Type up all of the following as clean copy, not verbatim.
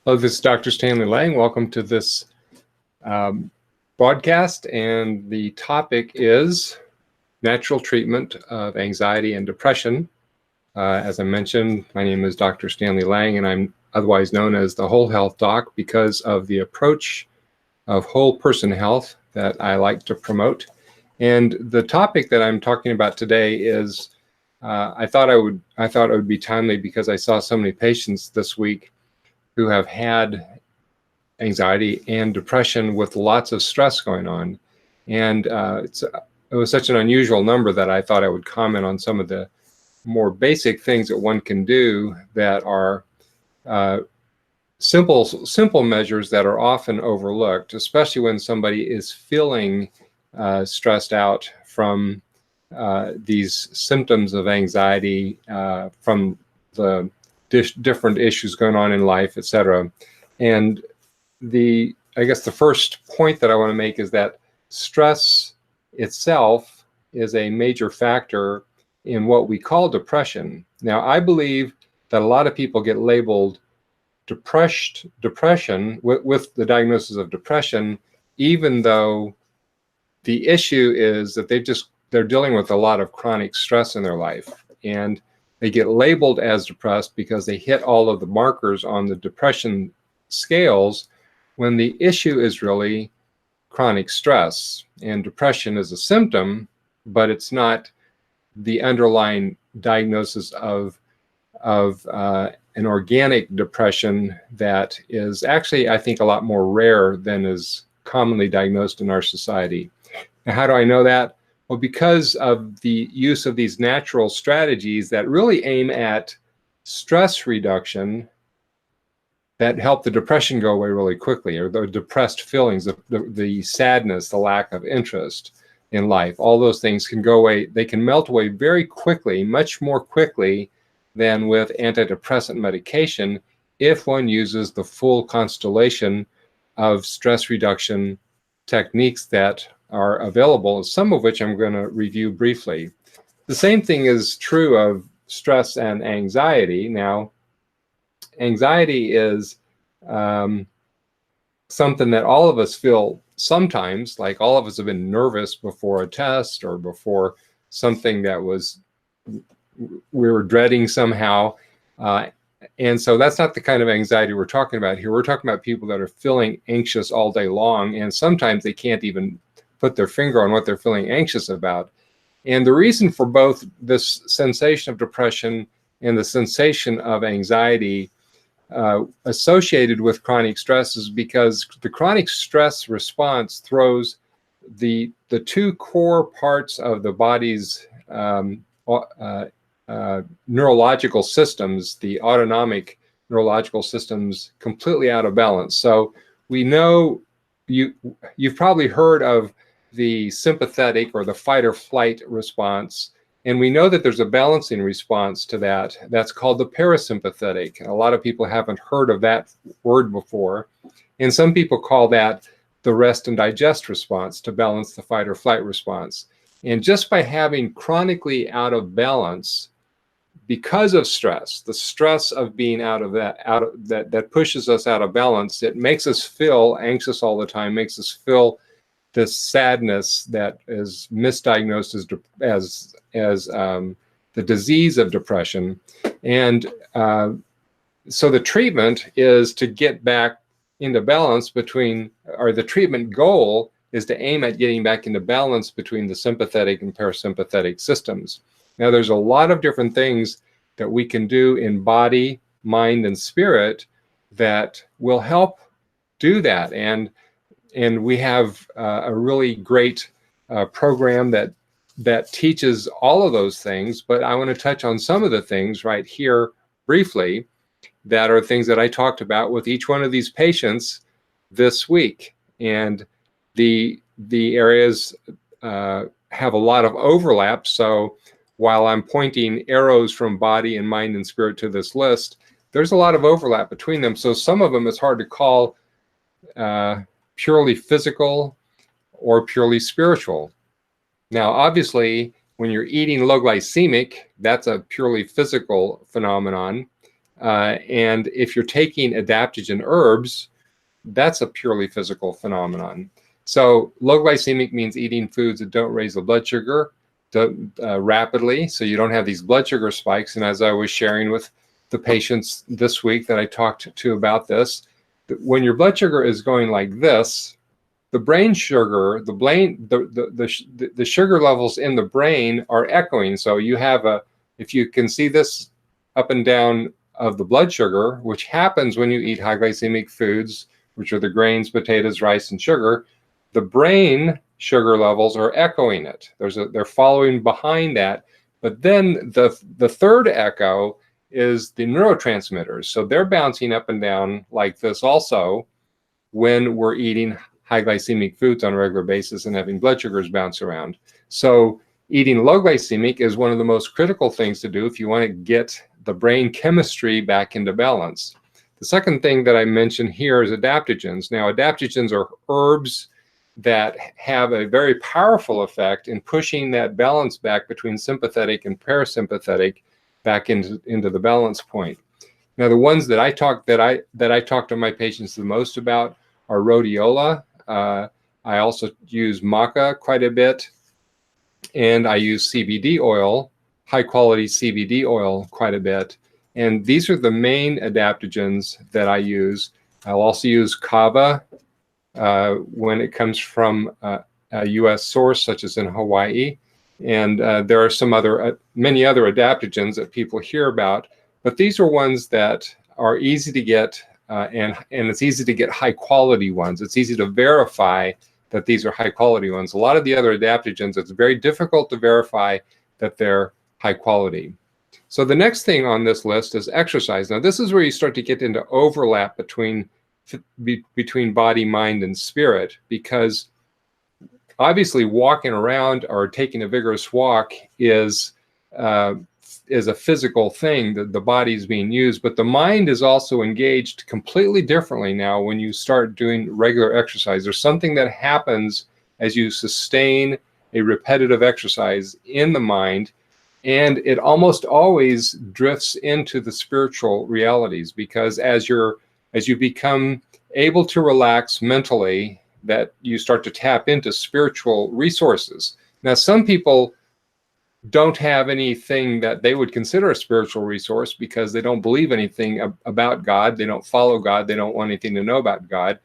Hello, this is Dr. Stanley Lang. Welcome to this broadcast, and the topic is natural treatment of anxiety and depression. As I mentioned, my name is Dr. Stanley Lang, and I'm otherwise known as the Whole Health Doc because of the approach of whole person health that I like to promote. And the topic that I'm talking about today is I thought it would be timely because I saw so many patients this week who have had anxiety and depression with lots of stress going on. And it was such an unusual number that I thought I would comment on some of the more basic things that one can do that are simple measures that are often overlooked, especially when somebody is feeling stressed out from these symptoms of anxiety from the different issues going on in life, etc. And I guess the first point that I want to make is that stress itself is a major factor in what we call depression. Now, I believe that a lot of people get labeled depression with the diagnosis of depression, even though the issue is that they're dealing with a lot of chronic stress in their life, and they get labeled as depressed because they hit all of the markers on the depression scales, when the issue is really chronic stress. And depression is a symptom, but it's not the underlying diagnosis of an organic depression that is actually, I think, a lot more rare than is commonly diagnosed in our society. Now, how do I know that? Well, because of the use of these natural strategies that really aim at stress reduction that help the depression go away really quickly, or the depressed feelings, the sadness, the lack of interest in life. All those things can go away. They can melt away very quickly, much more quickly than with antidepressant medication, if one uses the full constellation of stress reduction techniques that are available, some of which I'm going to review briefly. The same thing is true of stress and anxiety. Now, anxiety is something that all of us feel sometimes, like all of us have been nervous before a test or before something that we were dreading somehow. And so that's not the kind of anxiety we're talking about here. We're talking about people that are feeling anxious all day long, and sometimes they can't even put their finger on what they're feeling anxious about. And the reason for both this sensation of depression and the sensation of anxiety associated with chronic stress is because the chronic stress response throws the two core parts of the body's neurological systems, the autonomic neurological systems, completely out of balance. So we know you've probably heard of the sympathetic or the fight or flight response, and we know that there's a balancing response to that. That's called the parasympathetic. A lot of people haven't heard of that word before, and some people call that the rest and digest response to balance the fight or flight response. And just by having chronically out of balance because of stress, the stress of being that pushes us out of balance, it makes us feel anxious all the time, makes us feel this sadness that is misdiagnosed as the disease of depression. And so the treatment is to get back into balance the treatment goal is to aim at getting back into balance between the sympathetic and parasympathetic systems. Now, there's a lot of different things that we can do in body, mind, and spirit that will help do that. And we have a really great program that teaches all of those things, but I want to touch on some of the things right here briefly that are things that I talked about with each one of these patients this week. And the areas have a lot of overlap. So while I'm pointing arrows from body and mind and spirit to this list, there's a lot of overlap between them. So some of them it's hard to call purely physical or purely spiritual. Now, obviously, when you're eating low glycemic, that's a purely physical phenomenon. And if you're taking adaptogen herbs, that's a purely physical phenomenon. So low glycemic means eating foods that don't raise the blood sugar rapidly, so you don't have these blood sugar spikes. And as I was sharing with the patients this week that I talked to about this, when your blood sugar is going like this, the brain sugar, the sugar levels in the brain are echoing. So you have if you can see this up and down of the blood sugar, which happens when you eat high glycemic foods, which are the grains, potatoes, rice, and sugar, the brain sugar levels are echoing it. They're following behind that. But then the third echo is the neurotransmitters. So they're bouncing up and down like this also when we're eating high glycemic foods on a regular basis and having blood sugars bounce around. So eating low glycemic is one of the most critical things to do if you want to get the brain chemistry back into balance. The second thing that I mentioned here is adaptogens. Now, adaptogens are herbs that have a very powerful effect in pushing that balance back between sympathetic and parasympathetic back into the balance point. Now, the ones that I talk to my patients the most about are rhodiola. I also use maca quite a bit, and I use CBD oil, high quality CBD oil quite a bit. And these are the main adaptogens that I use. I'll also use kava when it comes from a U.S. source, such as in Hawaii. And there are some many other adaptogens that people hear about, but these are ones that are easy to get, and it's easy to get high quality ones. It's easy to verify that these are high quality ones. A lot of the other adaptogens, it's very difficult to verify that they're high quality. So the next thing on this list is exercise. Now, this is where you start to get into overlap between body, mind, and spirit, because obviously walking around or taking a vigorous walk is a physical thing, that the body is being used, but the mind is also engaged completely differently now when you start doing regular exercise. There's something that happens as you sustain a repetitive exercise in the mind, and it almost always drifts into the spiritual realities, because as you become able to relax mentally, that you start to tap into spiritual resources. Now, some people don't have anything that they would consider a spiritual resource because they don't believe anything about God. They don't follow God. They don't want anything to know about God.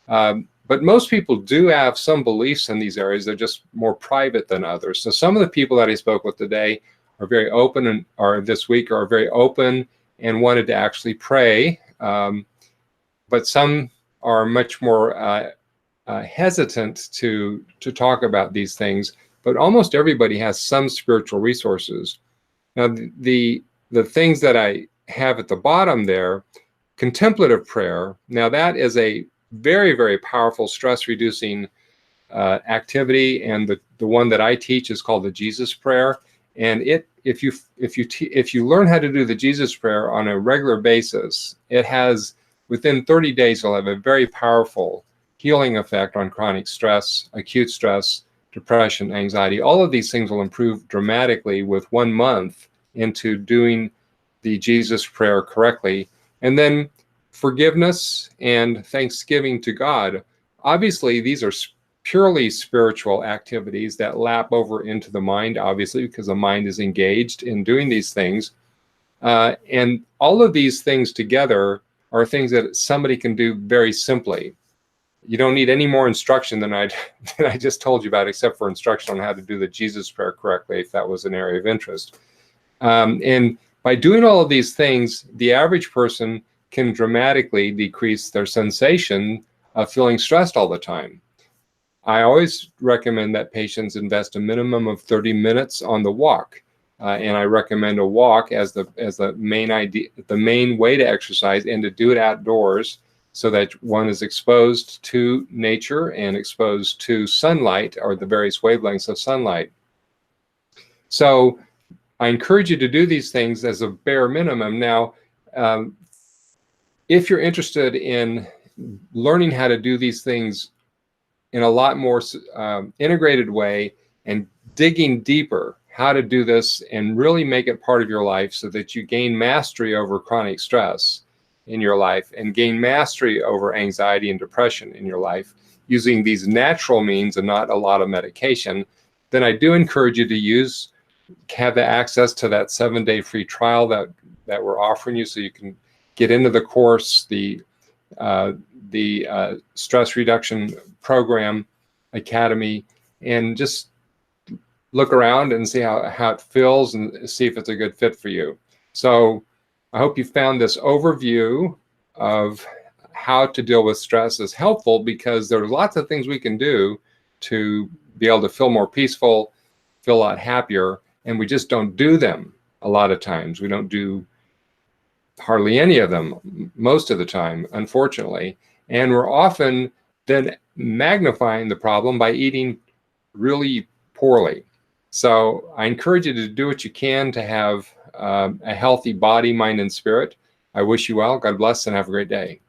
But most people do have some beliefs in these areas. They're just more private than others. So some of the people that I spoke with today are very open, this week are very open and wanted to actually pray. But some are much more hesitant to talk about these things. But almost everybody has some spiritual resources. Now, the things that I have at the bottom there, contemplative prayer. Now, that is a very, very powerful stress-reducing activity, and the one that I teach is called the Jesus Prayer. And if you learn how to do the Jesus Prayer on a regular basis, it has, within 30 days, you'll have a very powerful healing effect on chronic stress, acute stress, depression, anxiety. All of these things will improve dramatically with 1 month into doing the Jesus Prayer correctly. And then forgiveness and thanksgiving to God. Obviously, these are purely spiritual activities that lap over into the mind, obviously, because the mind is engaged in doing these things. And all of these things together are things that somebody can do very simply. You don't need any more instruction than I just told you about, except for instruction on how to do the Jesus Prayer correctly, if that was an area of interest. And by doing all of these things, the average person can dramatically decrease their sensation of feeling stressed all the time. I always recommend that patients invest a minimum of 30 minutes on the walk. And I recommend a walk as the main way to exercise, and to do it outdoors, so that one is exposed to nature and exposed to sunlight, or the various wavelengths of sunlight. So I encourage you to do these things as a bare minimum. Now, if you're interested in learning how to do these things in a lot more integrated way and digging deeper, how to do this and really make it part of your life so that you gain mastery over chronic stress in your life and gain mastery over anxiety and depression in your life using these natural means and not a lot of medication, then I do encourage you to have the access to that 7-day free trial that we're offering you, so you can get into the course, the stress reduction program academy, and just look around and see how it feels and see if it's a good fit for you. So I hope you found this overview of how to deal with stress is helpful, because there's lots of things we can do to be able to feel more peaceful, feel a lot happier, and we just don't do them a lot of times. We don't do hardly any of them most of the time, unfortunately. And we're often then magnifying the problem by eating really poorly. So I encourage you to do what you can to have a healthy body, mind, and spirit. I wish you well. God bless, and have a great day.